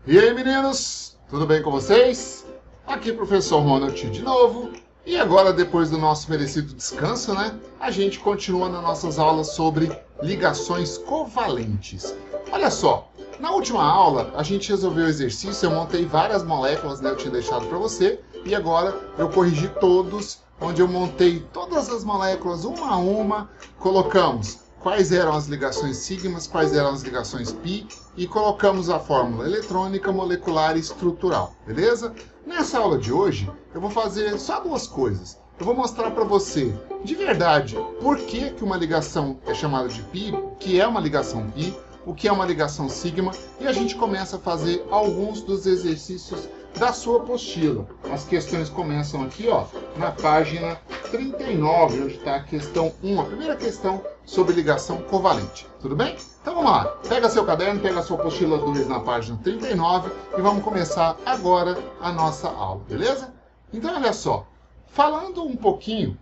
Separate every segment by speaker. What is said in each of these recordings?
Speaker 1: E aí, meninos, tudo bem com vocês? Aqui professor Ronald de novo. E agora, depois do nosso merecido descanso, né? A gente continua nas nossas aulas sobre ligações covalentes. Olha só, na última aula a gente resolveu o exercício, eu montei várias moléculas, né? Eu tinha deixado para você. E agora eu corrigi todos, onde eu montei todas as moléculas uma a uma, colocamos quais eram as ligações sigmas, quais eram as ligações pi, e colocamos a fórmula eletrônica, molecular e estrutural, beleza? Nessa aula de hoje, eu vou fazer só duas coisas. Eu vou mostrar para você, de verdade, por que uma ligação é chamada de pi, o que é uma ligação pi, o que é uma ligação sigma, e a gente começa a fazer alguns dos exercícios da sua apostila. As questões começam aqui, ó, na página 39, onde está a questão 1, a primeira questão sobre ligação covalente. Tudo bem? Então vamos lá. Pega seu caderno, pega a sua apostila 2 na página 39 e vamos começar agora a nossa aula, beleza? Então olha só, falando um pouquinho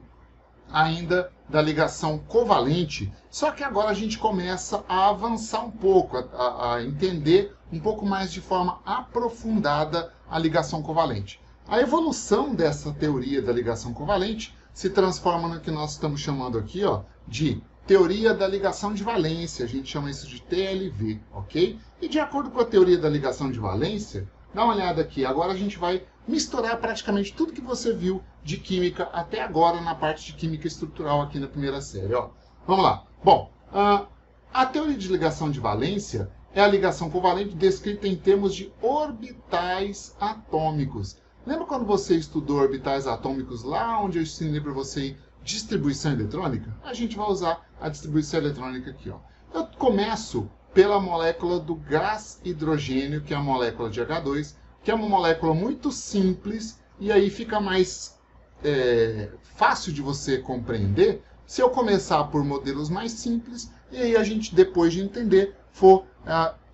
Speaker 1: ainda da ligação covalente, só que agora a gente começa a avançar um pouco, a entender um pouco mais de forma aprofundada a ligação covalente. A evolução dessa teoria da ligação covalente se transforma no que nós estamos chamando aqui, ó, de teoria da ligação de valência. A gente chama isso de TLV, ok? E de acordo com a teoria da ligação de valência, dá uma olhada aqui, agora a gente vai misturar praticamente tudo que você viu de química até agora na parte de química estrutural aqui na primeira série, ó. Vamos lá. Bom, a teoria de ligação de valência é a ligação covalente descrita em termos de orbitais atômicos. Lembra quando você estudou orbitais atômicos lá onde eu ensinei para você distribuição eletrônica? A gente vai usar a distribuição eletrônica aqui, ó. Eu começo pela molécula do gás hidrogênio, que é a molécula de H2, que é uma molécula muito simples, e aí fica mais fácil de você compreender se eu começar por modelos mais simples, e aí a gente, depois de entender, for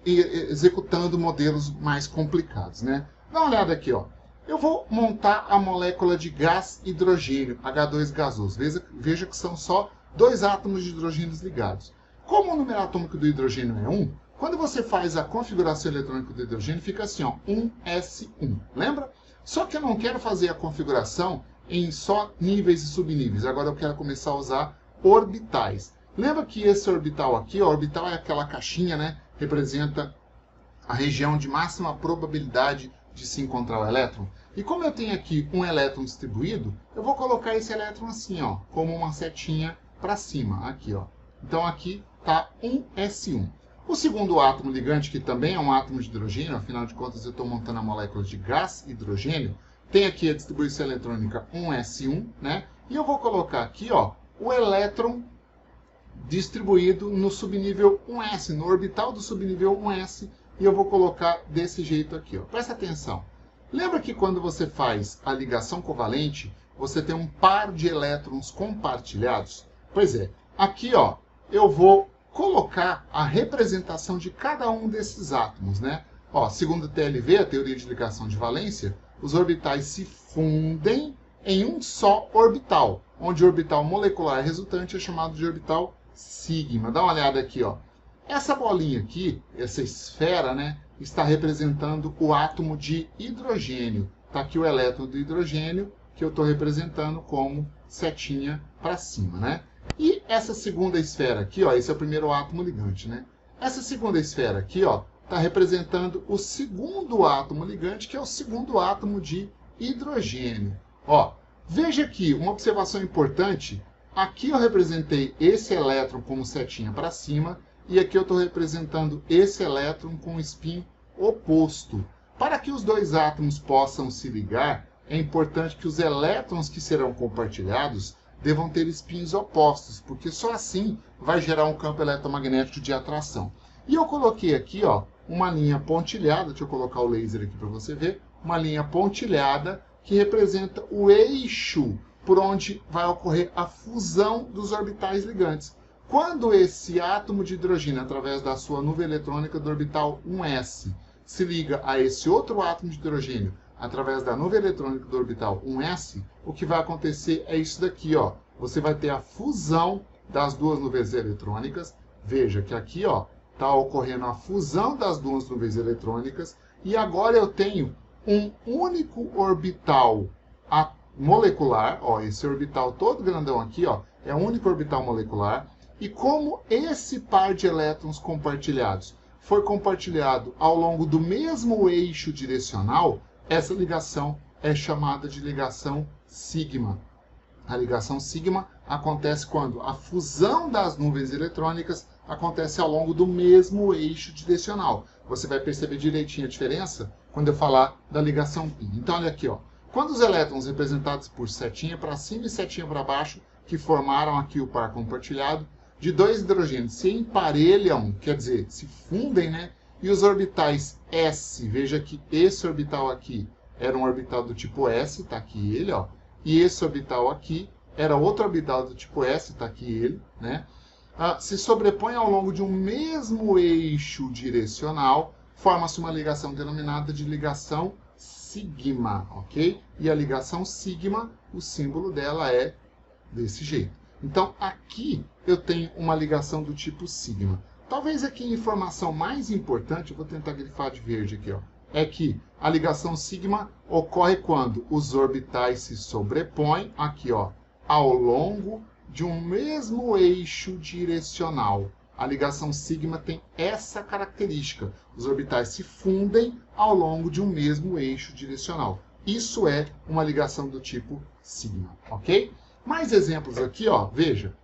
Speaker 1: executando modelos mais complicados, né? Dá uma olhada aqui, ó. Eu vou montar a molécula de gás hidrogênio, H2 gasoso. Veja que são só dois átomos de hidrogênio ligados. Como o número atômico do hidrogênio é 1, quando você faz a configuração eletrônica do hidrogênio, fica assim, ó, 1s1. Lembra? Só que eu não quero fazer a configuração em só níveis e subníveis. Agora eu quero começar a usar orbitais. Lembra que esse orbital aqui, ó, orbital é aquela caixinha, né? Representa a região de máxima probabilidade de se encontrar o elétron. E como eu tenho aqui um elétron distribuído, eu vou colocar esse elétron assim, ó, como uma setinha para cima, aqui, ó. Então aqui está 1s1. O segundo átomo ligante, que também é um átomo de hidrogênio, afinal de contas eu estou montando a molécula de gás hidrogênio, tem aqui a distribuição eletrônica 1s1, né? E eu vou colocar aqui, ó, o elétron distribuído no subnível 1s, no orbital do subnível 1s, e eu vou colocar desse jeito aqui, ó. Presta atenção. Lembra que quando você faz a ligação covalente, você tem um par de elétrons compartilhados? Pois é, aqui, ó, eu vou colocar a representação de cada um desses átomos, né? Ó, segundo a TLV, a teoria de ligação de valência, os orbitais se fundem em um só orbital, onde o orbital molecular resultante é chamado de orbital sigma. Dá uma olhada aqui, ó. Essa bolinha aqui, essa esfera, né, está representando o átomo de hidrogênio. Está aqui o elétron do hidrogênio, que eu estou representando como setinha para cima, né? E essa segunda esfera aqui, ó, esse é o primeiro átomo ligante, né? Essa segunda esfera aqui, ó, está representando o segundo átomo ligante, que é o segundo átomo de hidrogênio. Ó, veja aqui, uma observação importante. Aqui eu representei esse elétron como setinha para cima, e aqui eu estou representando esse elétron com o spin oposto. Para que os dois átomos possam se ligar, é importante que os elétrons que serão compartilhados devam ter spins opostos, porque só assim vai gerar um campo eletromagnético de atração. E eu coloquei aqui, ó, uma linha pontilhada, deixa eu colocar o laser aqui para você ver, uma linha pontilhada que representa o eixo por onde vai ocorrer a fusão dos orbitais ligantes. Quando esse átomo de hidrogênio, através da sua nuvem eletrônica do orbital 1s, se liga a esse outro átomo de hidrogênio através da nuvem eletrônica do orbital 1s, o que vai acontecer é isso daqui, ó. Você vai ter a fusão das duas nuvens eletrônicas. Veja que aqui, ó, está ocorrendo a fusão das duas nuvens eletrônicas E agora eu tenho um único orbital molecular, ó, esse orbital todo grandão aqui, ó, é o único orbital molecular. E como esse par de elétrons compartilhados foi compartilhado ao longo do mesmo eixo direcional, essa ligação é chamada de ligação sigma. A ligação sigma acontece quando a fusão das nuvens eletrônicas acontece ao longo do mesmo eixo direcional. Você vai perceber direitinho a diferença quando eu falar da ligação π. Então, olha aqui, ó. Quando os elétrons representados por setinha para cima e setinha para baixo, que formaram aqui o par compartilhado, de dois hidrogênios se emparelham, quer dizer, se fundem, né? E os orbitais S, veja que esse orbital aqui era um orbital do tipo S, está aqui ele, ó. E esse orbital aqui era outro orbital do tipo S, está aqui ele, né? Se sobrepõe ao longo de um mesmo eixo direcional, forma-se uma ligação denominada de ligação sigma, ok? E a ligação sigma, o símbolo dela é desse jeito. Então, aqui eu tenho uma ligação do tipo sigma. Talvez aqui a informação mais importante, eu vou tentar grifar de verde aqui, ó, é que a ligação sigma ocorre quando os orbitais se sobrepõem, aqui, ó, ao longo de um mesmo eixo direcional. A ligação sigma tem essa característica. Os orbitais se fundem ao longo de um mesmo eixo direcional. Isso é uma ligação do tipo sigma, ok? Mais exemplos aqui, ó, veja.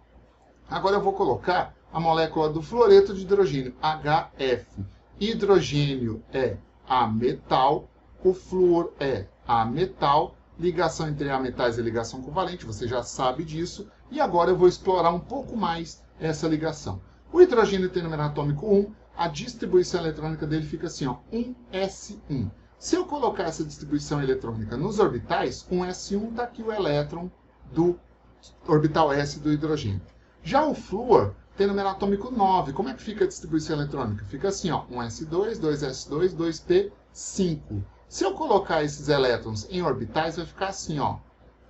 Speaker 1: Agora eu vou colocar a molécula do fluoreto de hidrogênio, HF. Hidrogênio é ametal, o flúor é ametal, ligação entre ametais é ligação covalente, você já sabe disso. E agora eu vou explorar um pouco mais essa ligação. O hidrogênio tem número atômico 1, a distribuição eletrônica dele fica assim, ó, 1s1. Se eu colocar essa distribuição eletrônica nos orbitais, 1s1 está aqui o elétron do orbital S do hidrogênio. Já o flúor tem número atômico 9. Como é que fica a distribuição eletrônica? Fica assim, ó, 1s2, 2s2, 2p5. Se eu colocar esses elétrons em orbitais, vai ficar assim, ó,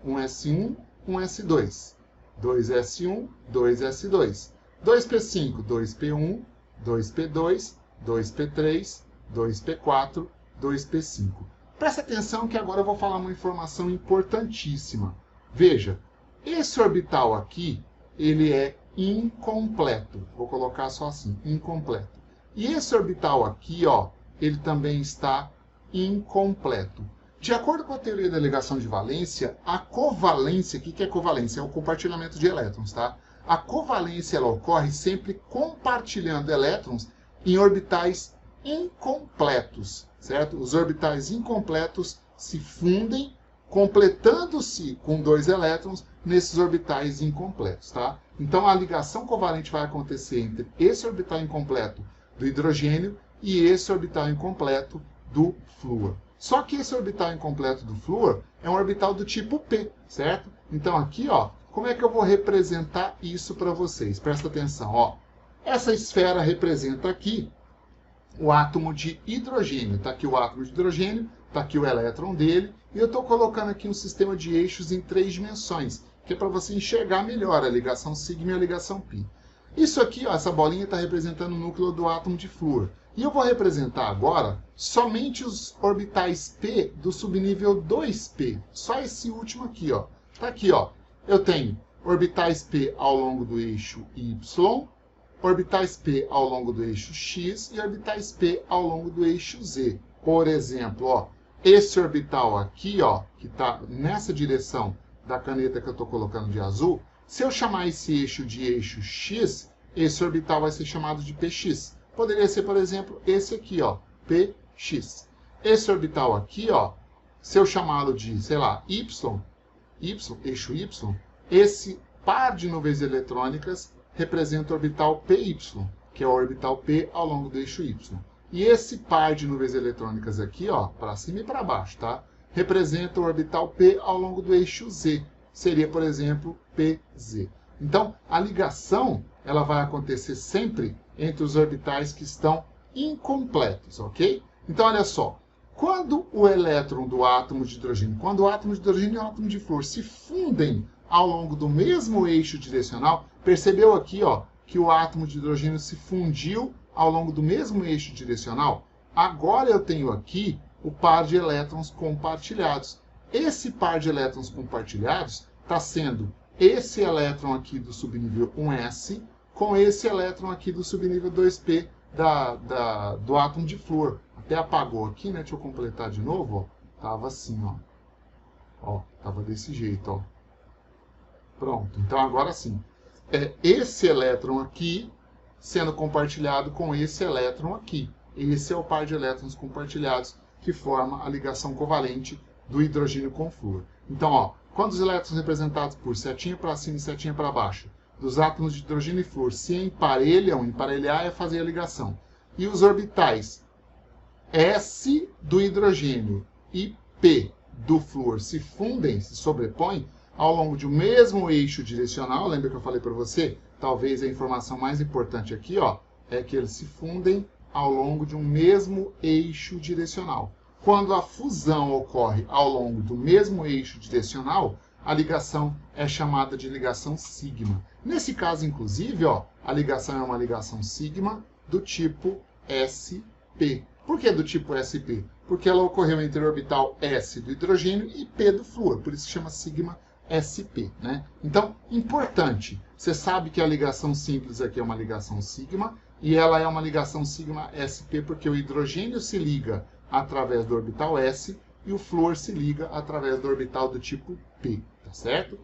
Speaker 1: 1s1, 1s2, 2s1, 2s2, 2p5, 2p1, 2p2, 2p3, 2p4, 2p5. Presta atenção que agora eu vou falar uma informação importantíssima. Veja, esse orbital aqui, ele é incompleto. Vou colocar só assim, incompleto. E esse orbital aqui, ó, ele também está incompleto. De acordo com a teoria da ligação de valência, a covalência, o que é covalência? É o compartilhamento de elétrons, tá? A covalência ela ocorre sempre compartilhando elétrons em orbitais incompletos, certo? Os orbitais incompletos se fundem, completando-se com dois elétrons nesses orbitais incompletos, tá? Então a ligação covalente vai acontecer entre esse orbital incompleto do hidrogênio e esse orbital incompleto do flúor. Só que esse orbital incompleto do flúor é um orbital do tipo P, certo? Então aqui, ó, como é que eu vou representar isso para vocês? Presta atenção, ó. Essa esfera representa aqui o átomo de hidrogênio. Está aqui o átomo de hidrogênio, está aqui o elétron dele, e eu estou colocando aqui um sistema de eixos em 3 dimensões, que é para você enxergar melhor a ligação sigma e a ligação π. Isso aqui, ó, essa bolinha está representando o núcleo do átomo de flúor. E eu vou representar agora somente os orbitais P do subnível 2P. Só esse último aqui, ó. Está aqui, ó. Eu tenho orbitais P ao longo do eixo Y, orbitais P ao longo do eixo X e orbitais P ao longo do eixo Z. Por exemplo, ó, esse orbital aqui, ó, que está nessa direção da caneta que eu estou colocando de azul, se eu chamar esse eixo de eixo X, esse orbital vai ser chamado de PX. Poderia ser, por exemplo, esse aqui, ó, PX. Esse orbital aqui, ó, se eu chamá-lo de, sei lá, Y, eixo Y, esse par de nuvens eletrônicas representa o orbital PY, que é o orbital P ao longo do eixo Y. E esse par de nuvens eletrônicas aqui, ó, para cima e para baixo, tá? Representa o orbital P ao longo do eixo Z. Seria, por exemplo, PZ. Então, a ligação ela vai acontecer sempre entre os orbitais que estão incompletos, ok? Então, olha só. Quando o elétron do átomo de hidrogênio, quando o átomo de hidrogênio e o átomo de flúor se fundem ao longo do mesmo eixo direcional, percebeu aqui, ó, que o átomo de hidrogênio se fundiu ao longo do mesmo eixo direcional? agora eu tenho aqui o par de elétrons compartilhados. Esse par de elétrons compartilhados está sendo esse elétron aqui do subnível 1s com esse elétron aqui do subnível 2p do átomo de flúor. Até apagou aqui, né? Deixa eu completar de novo. Ó. Tava assim, ó. Ó, tava desse jeito, ó. Pronto. Então agora sim. É esse elétron aqui sendo compartilhado com esse elétron aqui. Esse é o par de elétrons compartilhados que forma a ligação covalente do hidrogênio com flúor. Então, ó, quando os elétrons representados por setinha para cima e setinha para baixo dos átomos de hidrogênio e flúor se emparelham, emparelhar é fazer a ligação, e os orbitais S do hidrogênio e P do flúor se fundem, se sobrepõem ao longo de um mesmo eixo direcional, lembra que eu falei para você? Talvez a informação mais importante aqui, ó, é que eles se fundem ao longo de um mesmo eixo direcional. Quando a fusão ocorre ao longo do mesmo eixo direcional, a ligação é chamada de ligação sigma. Nesse caso, inclusive, ó, a ligação é uma ligação sigma do tipo sp. Por que do tipo sp? Porque ela ocorreu entre o orbital s do hidrogênio e p do flúor, por isso chama sigma sp, né? Então, importante, você sabe que a ligação simples aqui é uma ligação sigma, e ela é uma ligação sigma sp porque o hidrogênio se liga através do orbital s e o flúor se liga através do orbital do tipo p, tá certo?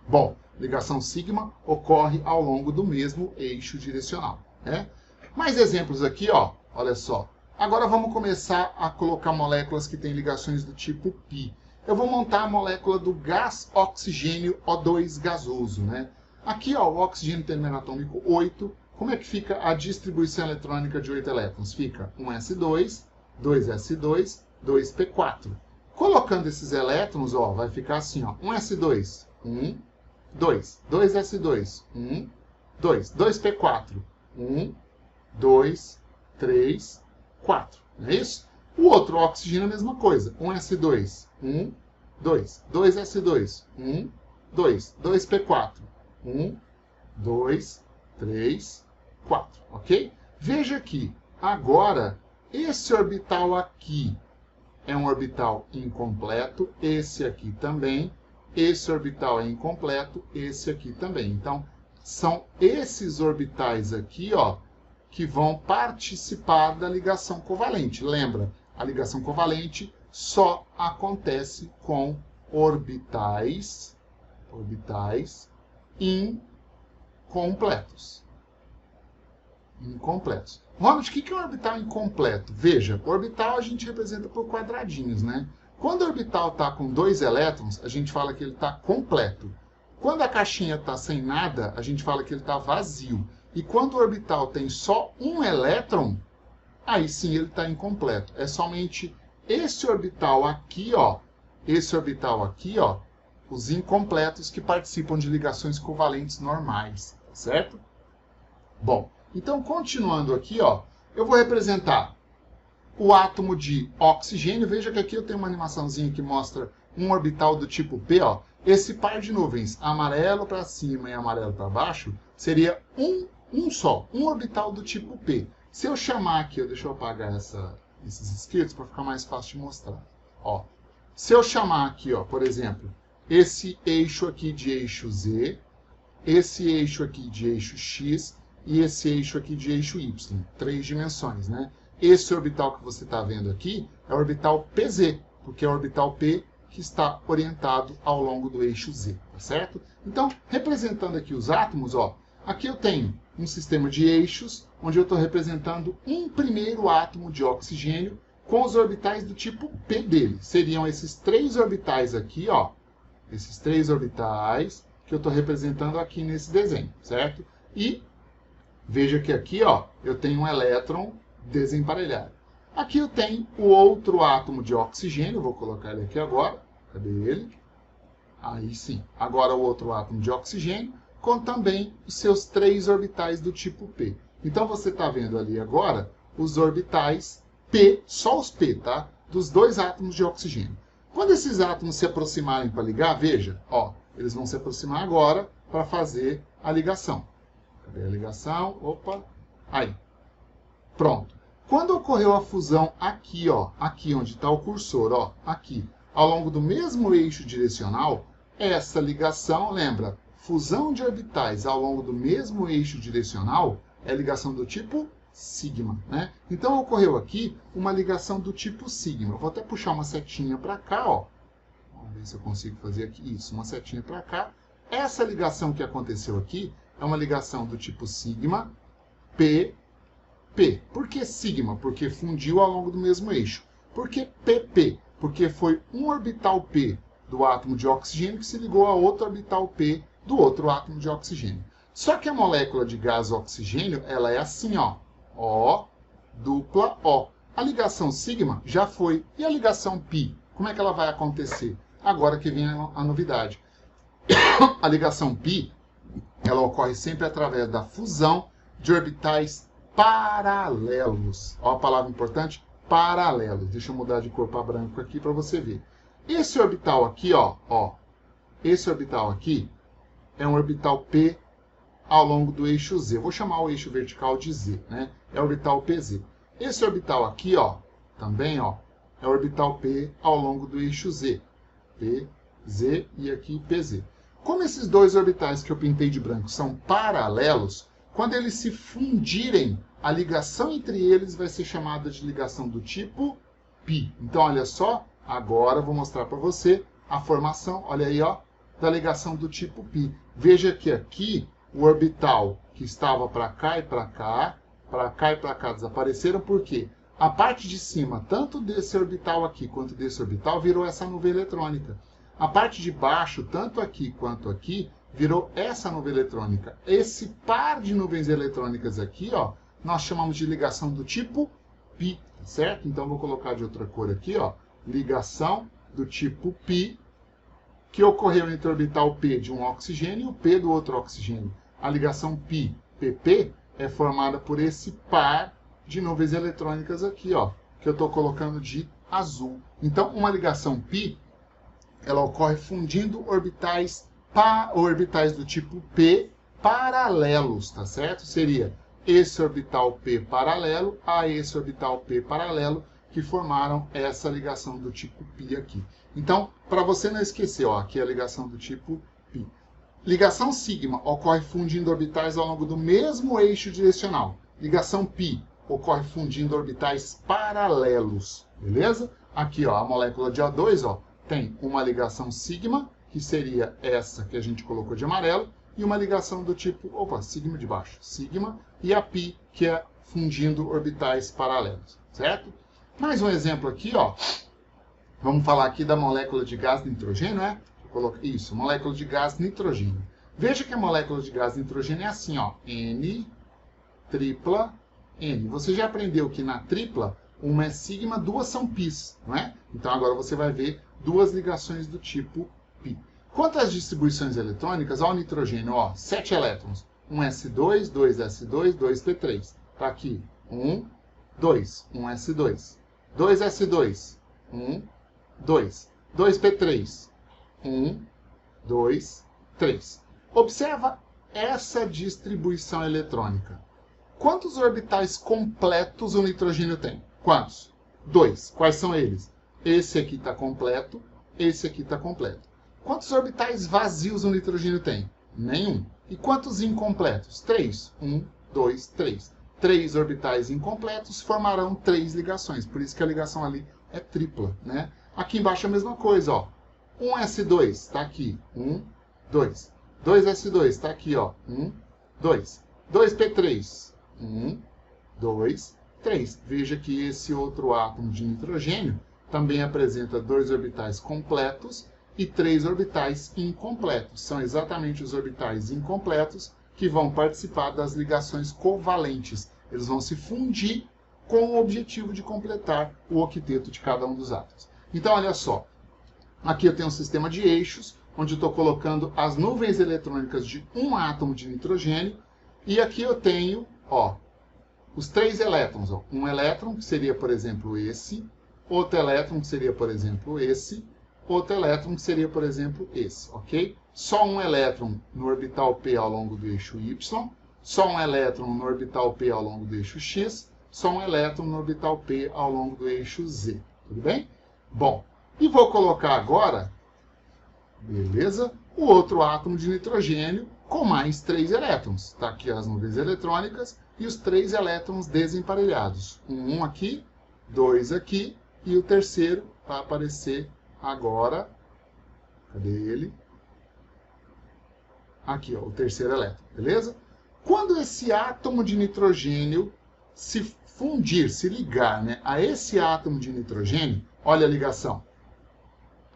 Speaker 1: Bom, ligação sigma ocorre ao longo do mesmo eixo direcional, né? Mais exemplos aqui, ó, olha só. Agora vamos começar a colocar moléculas que têm ligações do tipo π. Eu vou montar a molécula do gás oxigênio O2 gasoso, né? Aqui, ó, o oxigênio tem número atômico 8. Como é que fica a distribuição eletrônica de 8 elétrons? Fica 1s2, 2s2, 2p4. Colocando esses elétrons, ó, vai ficar assim, ó, 1s2, 1, 2, 2s2, 1, 2, 2p4, 1, 2, 3, 4. Não é isso? O outro oxigênio é a mesma coisa. 1s2, 1, 2, 2s2, 1, 2, 2p4, 1, 2, 3, 4. Ok? Veja aqui, agora, esse orbital aqui é um orbital incompleto, esse aqui também, esse orbital é incompleto, esse aqui também. Então, são esses orbitais aqui, ó, que vão participar da ligação covalente. Lembra, a ligação covalente só acontece com orbitais incompletos. Ronald, o que é um orbital incompleto? Veja, o orbital a gente representa por quadradinhos, né? Quando o orbital está com 2 elétrons, a gente fala que ele está completo. Quando a caixinha está sem nada, a gente fala que ele está vazio. E quando o orbital tem só um elétron, aí sim ele está incompleto. É somente esse orbital aqui, ó, os incompletos que participam de ligações covalentes normais, tá certo? Bom, então continuando aqui, ó, eu vou representar o átomo de oxigênio. Veja que aqui eu tenho uma animaçãozinha que mostra um orbital do tipo P, ó. Esse par de nuvens, amarelo para cima e amarelo para baixo, seria um orbital do tipo P. Se eu chamar aqui, deixa eu apagar esses escritos para ficar mais fácil de mostrar. Ó, se eu chamar aqui, ó, por exemplo, esse eixo aqui de eixo Z, esse eixo aqui de eixo X e esse eixo aqui de eixo Y, 3 dimensões, né? Esse orbital que você está vendo aqui é o orbital PZ, porque é o orbital P que está orientado ao longo do eixo Z, tá certo? Então, representando aqui os átomos, ó, aqui eu tenho um sistema de eixos, onde eu estou representando um primeiro átomo de oxigênio com os orbitais do tipo P dele. Seriam esses 3 orbitais aqui, ó, esses 3 orbitais que eu estou representando aqui nesse desenho, certo? E veja que aqui, ó, eu tenho um elétron desemparelhado. Aqui eu tenho o outro átomo de oxigênio, vou colocar ele aqui agora. Cadê ele? Aí sim. Agora o outro átomo de oxigênio, com também os seus 3 orbitais do tipo P. Então você está vendo ali agora os orbitais P, só os P, tá? Dos 2 átomos de oxigênio. Quando esses átomos se aproximarem para ligar, veja, ó, eles vão se aproximar agora para fazer a ligação. Cadê a ligação? Opa, aí. Pronto. Quando ocorreu a fusão aqui, ó, aqui onde está o cursor, ó, aqui, ao longo do mesmo eixo direcional, essa ligação, lembra, fusão de orbitais ao longo do mesmo eixo direcional é ligação do tipo sigma, né? Então ocorreu aqui uma ligação do tipo sigma. Eu vou até puxar uma setinha para cá, ó. Vamos ver se eu consigo fazer aqui isso, uma setinha para cá. Essa ligação que aconteceu aqui é uma ligação do tipo sigma, P, P. Por que sigma? Porque fundiu ao longo do mesmo eixo. Por que PP? Porque foi um orbital P do átomo de oxigênio que se ligou a outro orbital P do outro átomo de oxigênio. Só que a molécula de gás oxigênio, ela é assim, ó. O, dupla O. A ligação sigma já foi. E a ligação pi? Como é que ela vai acontecer? Agora que vem a novidade. A ligação pi, ela ocorre sempre através da fusão de orbitais paralelos. Ó a palavra importante, paralelos. Deixa eu mudar de cor para branco aqui para você ver. Esse orbital aqui, ó, esse orbital aqui é um orbital P ao longo do eixo Z. Eu vou chamar o eixo vertical de Z, né? É o orbital PZ. Esse orbital aqui, ó, também, ó, é o orbital P ao longo do eixo Z. PZ e aqui PZ. Como esses dois orbitais que eu pintei de branco são paralelos, quando eles se fundirem, a ligação entre eles vai ser chamada de ligação do tipo π. Então, olha só, agora eu vou mostrar para você a formação, olha aí, ó, da ligação do tipo π. Veja que aqui o orbital que estava para cá e para cá, desapareceram, porque a parte de cima, tanto desse orbital aqui quanto desse orbital, virou essa nuvem eletrônica. A parte de baixo, tanto aqui quanto aqui, virou essa nuvem eletrônica. Esse par de nuvens eletrônicas aqui, ó, nós chamamos de ligação do tipo π, certo? Então, vou colocar de outra cor aqui, ó, ligação do tipo π, que ocorreu entre o orbital P de um oxigênio e o P do outro oxigênio. A ligação π, PP, é formada por esse par de nuvens eletrônicas aqui, ó, que eu estou colocando de azul. Então, uma ligação π, ela ocorre fundindo orbitais do tipo P paralelos, tá certo? Seria esse orbital P paralelo a esse orbital P paralelo que formaram essa ligação do tipo π aqui. Então, para você não esquecer, ó, aqui é a ligação do tipo π. Ligação sigma ocorre fundindo orbitais ao longo do mesmo eixo direcional. Ligação π ocorre fundindo orbitais paralelos, beleza? Aqui, ó, a molécula de O2, ó, tem uma ligação sigma, que seria essa que a gente colocou de amarelo, e uma ligação do tipo, sigma de baixo, sigma, e a π, que é fundindo orbitais paralelos, certo? Mais um exemplo aqui, ó. Vamos falar aqui da molécula de gás nitrogênio, né? Isso, molécula de gás nitrogênio. Veja que a molécula de gás nitrogênio é assim, ó, N, tripla, N. Você já aprendeu que na tripla, uma é sigma, duas são πs, não é? Então agora você vai ver duas ligações do tipo π. Quanto às distribuições eletrônicas, ó, o nitrogênio, ó, 7 elétrons. 1s2, 2s2, 2p3. Tá aqui, 1, 2, 1s2. 2s2, 1, 2. 2p3, 1, 2, 3. Observa essa distribuição eletrônica. Quantos orbitais completos o nitrogênio tem? Quantos? 2. Quais são eles? Esse aqui está completo, esse aqui está completo. Quantos orbitais vazios o nitrogênio tem? Nenhum. E quantos incompletos? 3. 1, 2, 3. 3 orbitais incompletos formarão 3 ligações. Por isso que a ligação ali é tripla, né? Aqui embaixo é a mesma coisa, ó. 1s2 está aqui. 1, 2. 2s2 está aqui, ó. 1, 2. 2p3. 1, 2, 3. Veja que esse outro átomo de nitrogênio também apresenta 2 orbitais completos e 3 orbitais incompletos. São exatamente os orbitais incompletos que vão participar das ligações covalentes. Eles vão se fundir com o objetivo de completar o octeto de cada um dos átomos. Então, olha só. Aqui eu tenho um sistema de eixos, onde eu estou colocando as nuvens eletrônicas de um átomo de nitrogênio. E aqui eu tenho, ó, os 3 elétrons. Ó. Um elétron, que seria, por exemplo, esse. Outro elétron, que seria, por exemplo, esse. Outro elétron, que seria, por exemplo, esse. Ok? Só um elétron no orbital P ao longo do eixo Y. Só um elétron no orbital P ao longo do eixo X. só um elétron no orbital P ao longo do eixo Z. Tudo bem? Bom, e vou colocar agora, beleza, o outro átomo de nitrogênio com mais 3 elétrons. Está aqui as nuvens eletrônicas e os 3 elétrons desemparelhados. Um aqui, 2 aqui e o terceiro vai aparecer agora. Cadê ele? Aqui, ó, o terceiro elétron, beleza? Quando esse átomo de nitrogênio se fundir, se ligar, né, a esse átomo de nitrogênio, olha a ligação.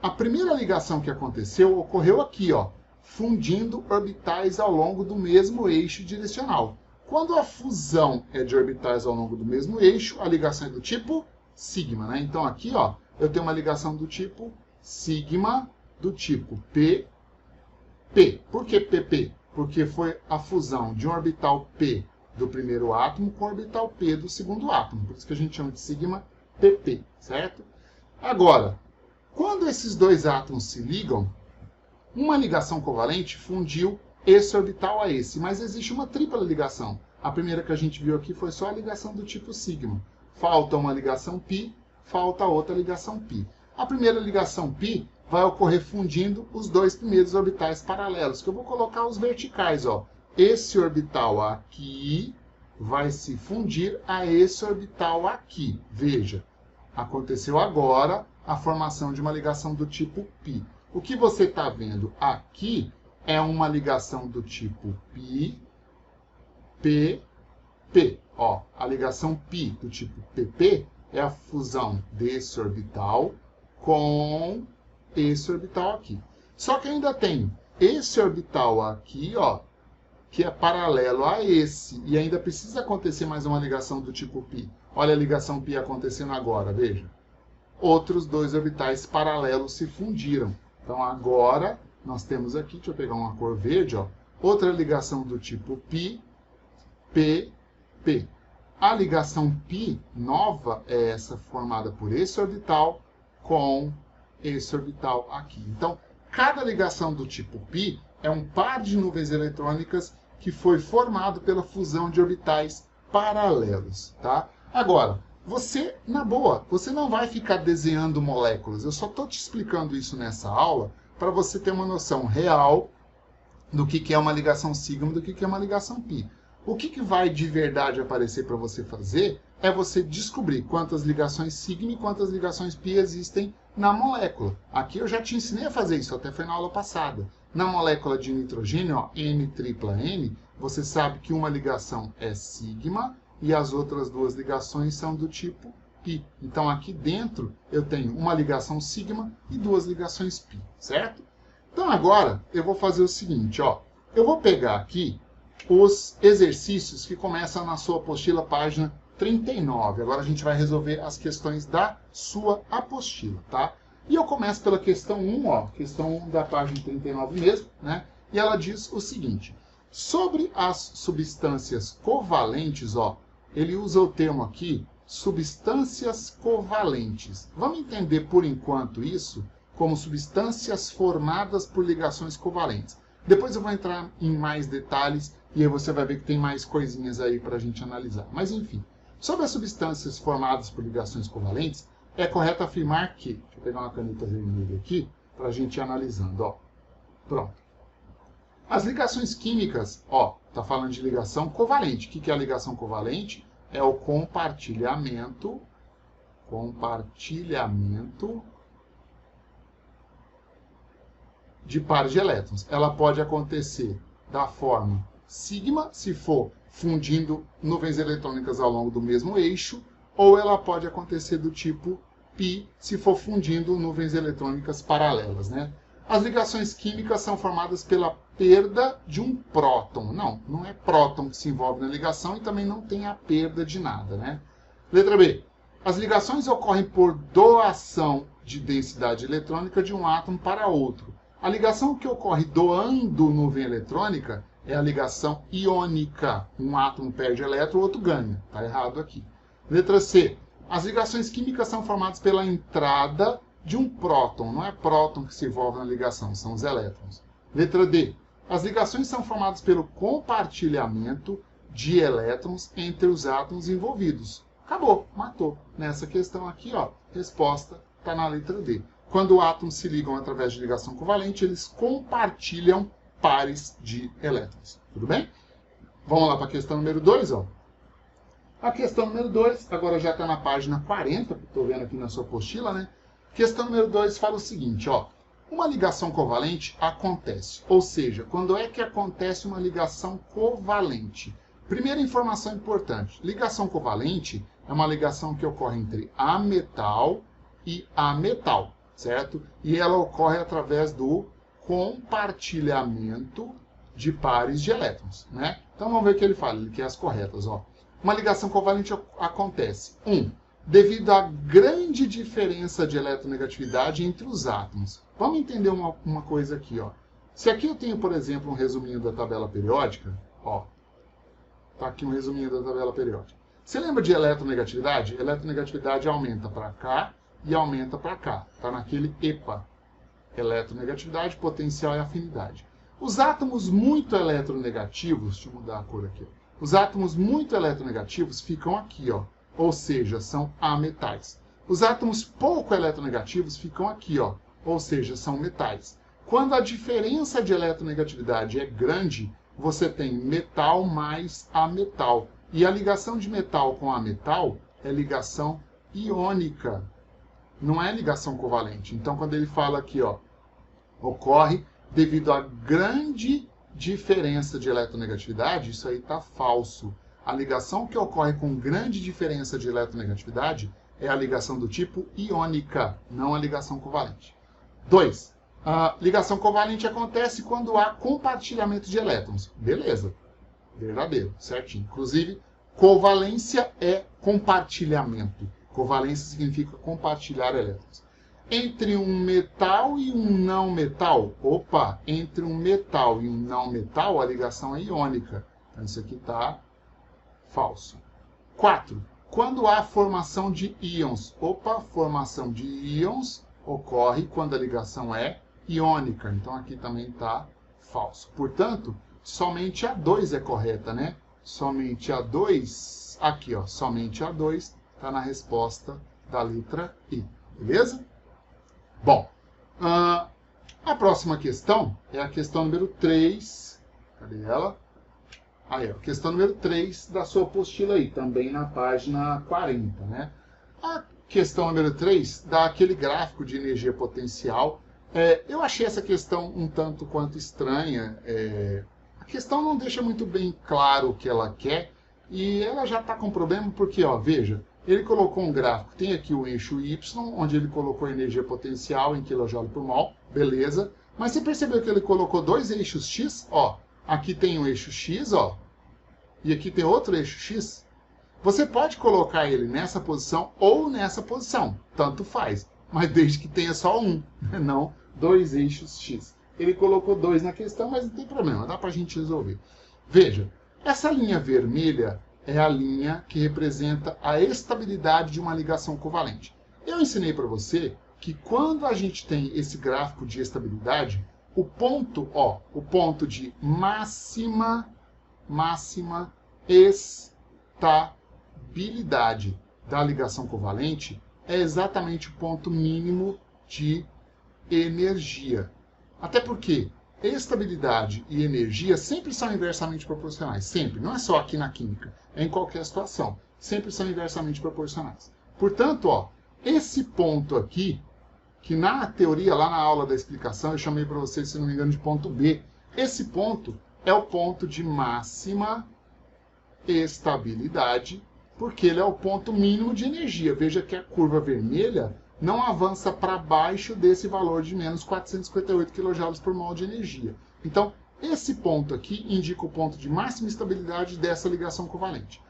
Speaker 1: A primeira ligação que aconteceu ocorreu aqui, ó, fundindo orbitais ao longo do mesmo eixo direcional. Quando a fusão é de orbitais ao longo do mesmo eixo, a ligação é do tipo sigma, né? Então aqui, ó, eu tenho uma ligação do tipo sigma, do tipo P. Por que PP? Porque foi a fusão de um orbital P do primeiro átomo com o orbital P do segundo átomo. Por isso que a gente chama de sigma PP, certo? Agora, quando esses dois átomos se ligam, uma ligação covalente fundiu esse orbital a esse, mas existe uma tripla ligação. A primeira que a gente viu aqui foi só a ligação do tipo sigma. Falta uma ligação π, falta outra ligação π. A primeira ligação π vai ocorrer fundindo os dois primeiros orbitais paralelos, que eu vou colocar os verticais, ó. Esse orbital aqui vai se fundir a esse orbital aqui. Veja, aconteceu agora a formação de uma ligação do tipo π. O que você está vendo aqui é uma ligação do tipo π, p, p. Ó, a ligação π do tipo pp é a fusão desse orbital com esse orbital aqui. Só que ainda tem esse orbital aqui, ó, que é paralelo a esse. E ainda precisa acontecer mais uma ligação do tipo π. Olha a ligação π acontecendo agora, veja. Outros dois orbitais paralelos se fundiram. Então agora nós temos aqui, deixa eu pegar uma cor verde, ó, outra ligação do tipo π, p, p. A ligação π nova é essa formada por esse orbital com esse orbital aqui. Então, cada ligação do tipo π é um par de nuvens eletrônicas que foi formado pela fusão de orbitais paralelos, tá? Agora, você, na boa, você não vai ficar desenhando moléculas. Eu só estou te explicando isso nessa aula para você ter uma noção real do que é uma ligação sigma e do que é uma ligação π. O que vai de verdade aparecer para você fazer é você descobrir quantas ligações sigma e quantas ligações π existem na molécula. Aqui eu já te ensinei a fazer isso, até foi na aula passada. Na molécula de nitrogênio, ó, N-tripla-N, você sabe que uma ligação é sigma e as outras duas ligações são do tipo π. Então aqui dentro eu tenho uma ligação sigma e duas ligações π, certo? Então agora eu vou fazer o seguinte, ó. Eu vou pegar aqui os exercícios que começam na sua apostila, página 39. Agora a gente vai resolver as questões da sua apostila, tá? E eu começo pela questão 1, ó, questão 1 da página 39 mesmo, né? E ela diz o seguinte: sobre as substâncias covalentes, ó, ele usa o termo aqui, substâncias covalentes. Vamos entender por enquanto isso como substâncias formadas por ligações covalentes. Depois eu vou entrar em mais detalhes e aí você vai ver que tem mais coisinhas aí para a gente analisar. Mas enfim, sobre as substâncias formadas por ligações covalentes, é correto afirmar que... Deixa eu pegar uma caneta vermelha aqui para a gente ir analisando, ó. Pronto. As ligações químicas, ó, tá falando de ligação covalente. O que é a ligação covalente? É o compartilhamento de pares de elétrons. Ela pode acontecer da forma sigma, se for fundindo nuvens eletrônicas ao longo do mesmo eixo, ou ela pode acontecer do tipo π, se for fundindo nuvens eletrônicas paralelas, né? As ligações químicas são formadas pela perda de um próton. Não é próton que se envolve na ligação e também não tem a perda de nada, né? Letra B. As ligações ocorrem por doação de densidade eletrônica de um átomo para outro. A ligação que ocorre doando nuvem eletrônica é a ligação iônica. Um átomo perde elétron, o outro ganha. Está errado aqui. Letra C. As ligações químicas são formadas pela entrada de um próton. Não é próton que se envolve na ligação, são os elétrons. Letra D. As ligações são formadas pelo compartilhamento de elétrons entre os átomos envolvidos. Acabou, matou. Nessa questão aqui, ó, resposta está na letra D. Quando átomos se ligam através de ligação covalente, eles compartilham pares de elétrons. Tudo bem? Vamos lá para a questão número 2, ó. A questão número 2, agora já está na página 40, que estou vendo aqui na sua apostila, né? Questão número 2 fala o seguinte, ó. Uma ligação covalente acontece, ou seja, quando é que acontece uma ligação covalente? Primeira informação importante, ligação covalente é uma ligação que ocorre entre ametal e ametal, certo? E ela ocorre através do compartilhamento de pares de elétrons, né? Então vamos ver o que ele fala, ele quer as corretas, ó. Uma ligação covalente acontece, devido à grande diferença de eletronegatividade entre os átomos. Vamos entender uma coisa aqui, ó. Se aqui eu tenho, por exemplo, um resuminho da tabela periódica, ó. Tá aqui um resuminho da tabela periódica. Você lembra de eletronegatividade? Eletronegatividade aumenta para cá e aumenta para cá. Tá naquele EPA. Eletronegatividade, potencial e afinidade. Os átomos muito eletronegativos, deixa eu mudar a cor aqui, ó. Os átomos muito eletronegativos ficam aqui, ó, ou seja, são ametais. Os átomos pouco eletronegativos ficam aqui, ó, ou seja, são metais. Quando a diferença de eletronegatividade é grande, você tem metal mais ametal. E a ligação de metal com ametal é ligação iônica, não é ligação covalente. Então, quando ele fala aqui, ó, ocorre devido à grande diferença de eletronegatividade, isso aí está falso. A ligação que ocorre com grande diferença de eletronegatividade é a ligação do tipo iônica, não a ligação covalente. 2. A ligação covalente acontece quando há compartilhamento de elétrons. Beleza, verdadeiro, certinho. Inclusive, covalência é compartilhamento. Covalência significa compartilhar elétrons. Entre um metal e um não metal, opa, entre um metal e um não metal, a ligação é iônica. Então, isso aqui está falso. 4. Quando há formação de íons, opa, formação de íons ocorre quando a ligação é iônica. Então, aqui também está falso. Portanto, somente a 2 é correta, né? Somente a 2, aqui, ó, somente a 2 está na resposta da letra I. Beleza? Bom, a próxima questão é a questão número 3. Cadê ela? Aí, ó, questão número 3 da sua apostila aí, também na página 40, né? A questão número 3 dá aquele gráfico de energia potencial. Eu achei essa questão um tanto quanto estranha. A questão não deixa muito bem claro o que ela quer e ela já está com problema porque, ó, veja, ele colocou um gráfico, tem aqui o eixo Y, onde ele colocou a energia potencial em kJ por mol, beleza. Mas você percebeu que ele colocou dois eixos X? Ó, aqui tem um eixo X, ó, e aqui tem outro eixo X. Você pode colocar ele nessa posição ou nessa posição, tanto faz, mas desde que tenha só um, não dois eixos X. Ele colocou dois na questão, mas não tem problema, dá pra gente resolver. Veja, essa linha vermelha é a linha que representa a estabilidade de uma ligação covalente. Eu ensinei para você que quando a gente tem esse gráfico de estabilidade, o ponto, ó, o ponto de máxima estabilidade da ligação covalente é exatamente o ponto mínimo de energia. Até porque estabilidade e energia sempre são inversamente proporcionais. Sempre. Não é só aqui na química. É em qualquer situação. Sempre são inversamente proporcionais. Portanto, ó, esse ponto aqui, que na teoria, lá na aula da explicação, eu chamei para vocês, se não me engano, de ponto B. Esse ponto é o ponto de máxima estabilidade, porque ele é o ponto mínimo de energia. Veja que a curva vermelha não avança para baixo desse valor de menos 458 kJ por mol de energia. Então, esse ponto aqui indica o ponto de máxima estabilidade dessa ligação covalente.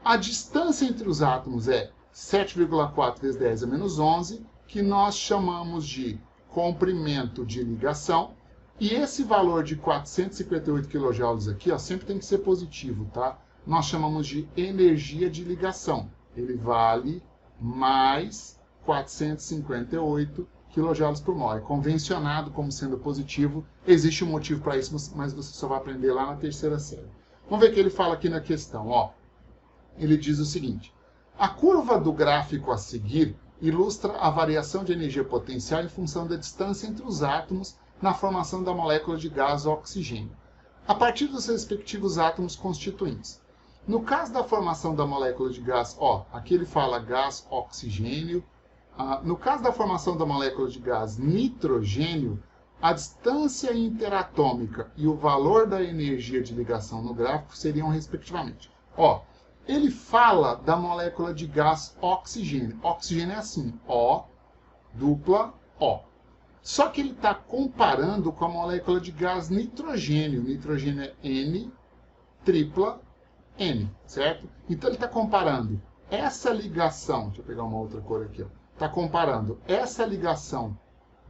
Speaker 1: A distância entre os átomos é 7,4 vezes 10 a menos 11, que nós chamamos de comprimento de ligação. E esse valor de 458 kJ aqui, ó, sempre tem que ser positivo, tá? Nós chamamos de energia de ligação. Ele vale mais 458 kJ por mol. É convencionado como sendo positivo. Existe um motivo para isso, mas você só vai aprender lá na terceira série. Vamos ver o que ele fala aqui na questão. Ó. Ele diz o seguinte. A curva do gráfico a seguir ilustra a variação de energia potencial em função da distância entre os átomos na formação da molécula de gás oxigênio, a partir dos respectivos átomos constituintes. No caso da formação da molécula de gás, aqui ele fala gás oxigênio. No caso da formação da molécula de gás nitrogênio, a distância interatômica e o valor da energia de ligação no gráfico seriam respectivamente. Ele fala da molécula de gás oxigênio. Oxigênio é assim, O, dupla O. Só que ele está comparando com a molécula de gás nitrogênio. Nitrogênio é N, tripla N, certo? Então ele está comparando essa ligação, deixa eu pegar uma outra cor aqui, está comparando essa ligação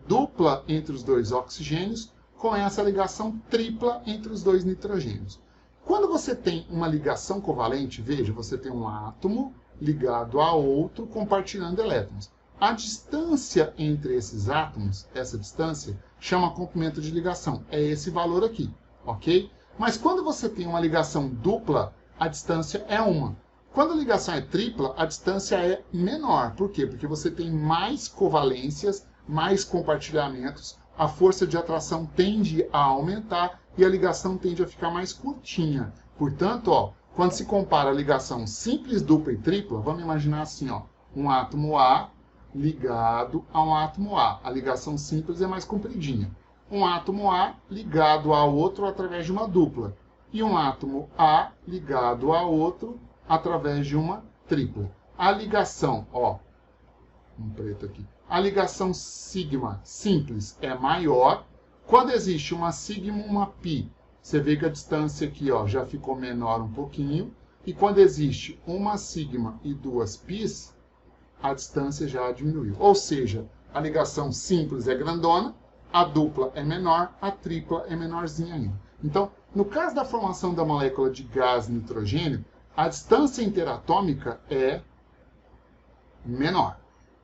Speaker 1: dupla entre os dois oxigênios com essa ligação tripla entre os dois nitrogênios. Quando você tem uma ligação covalente, veja, você tem um átomo ligado a outro compartilhando elétrons. A distância entre esses átomos, essa distância, chama comprimento de ligação. É esse valor aqui, ok? Mas quando você tem uma ligação dupla, a distância é 1. Quando a ligação é tripla, a distância é menor. Por quê? Porque você tem mais covalências, mais compartilhamentos, a força de atração tende a aumentar e a ligação tende a ficar mais curtinha. Portanto, quando se compara a ligação simples, dupla e tripla, vamos imaginar assim, um átomo A ligado a um átomo A. A ligação simples é mais compridinha. Um átomo A ligado a outro através de uma dupla. E um átomo A ligado a outro através de uma tripla. A ligação, um preto aqui. A ligação sigma simples é maior. Quando existe uma sigma e uma pi, você vê que a distância aqui já ficou menor um pouquinho. E quando existe uma sigma e duas pis, a distância já diminuiu. Ou seja, a ligação simples é grandona, a dupla é menor, a tripla é menorzinha ainda. Então, no caso da formação da molécula de gás nitrogênio, a distância interatômica é menor,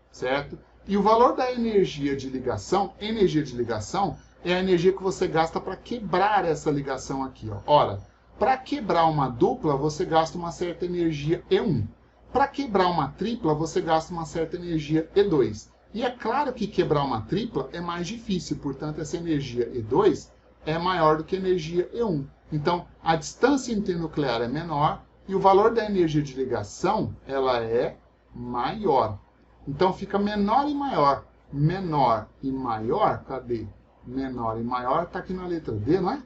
Speaker 1: certo? E o valor da energia de ligação é a energia que você gasta para quebrar essa ligação aqui. Ora, para quebrar uma dupla, você gasta uma certa energia E1. Para quebrar uma tripla, você gasta uma certa energia E2. E é claro que quebrar uma tripla é mais difícil, portanto, essa energia E2 é maior do que a energia E1. Então, a distância internuclear é menor e o valor da energia de ligação ela é maior. Então, fica menor e maior. Menor e maior, cadê? Menor e maior está aqui na letra D, não é?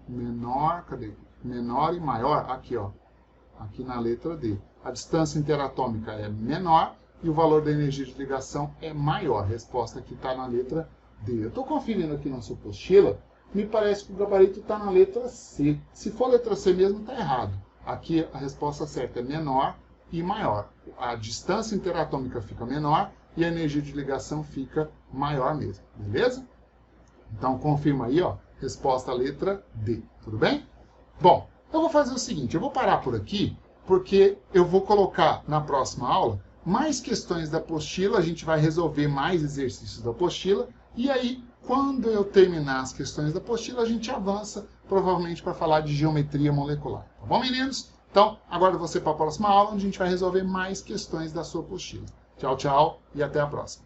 Speaker 1: Menor, cadê? Menor e maior, aqui, aqui na letra D. A distância interatômica é menor e o valor da energia de ligação é maior. A resposta aqui está na letra D. Eu estou conferindo aqui na sua apostila, me parece que o gabarito está na letra C. Se for letra C mesmo, está errado. Aqui a resposta certa é menor e maior. A distância interatômica fica menor e a energia de ligação fica maior mesmo. Beleza? Então confirma aí, resposta letra D. Tudo bem? Bom, eu vou fazer o seguinte, eu vou parar por aqui, porque eu vou colocar na próxima aula mais questões da apostila, a gente vai resolver mais exercícios da apostila, e aí, quando eu terminar as questões da apostila, a gente avança, provavelmente para falar de geometria molecular. Tá bom, meninos? Então, aguardo você para a próxima aula, onde a gente vai resolver mais questões da sua apostila. Tchau, tchau e até a próxima.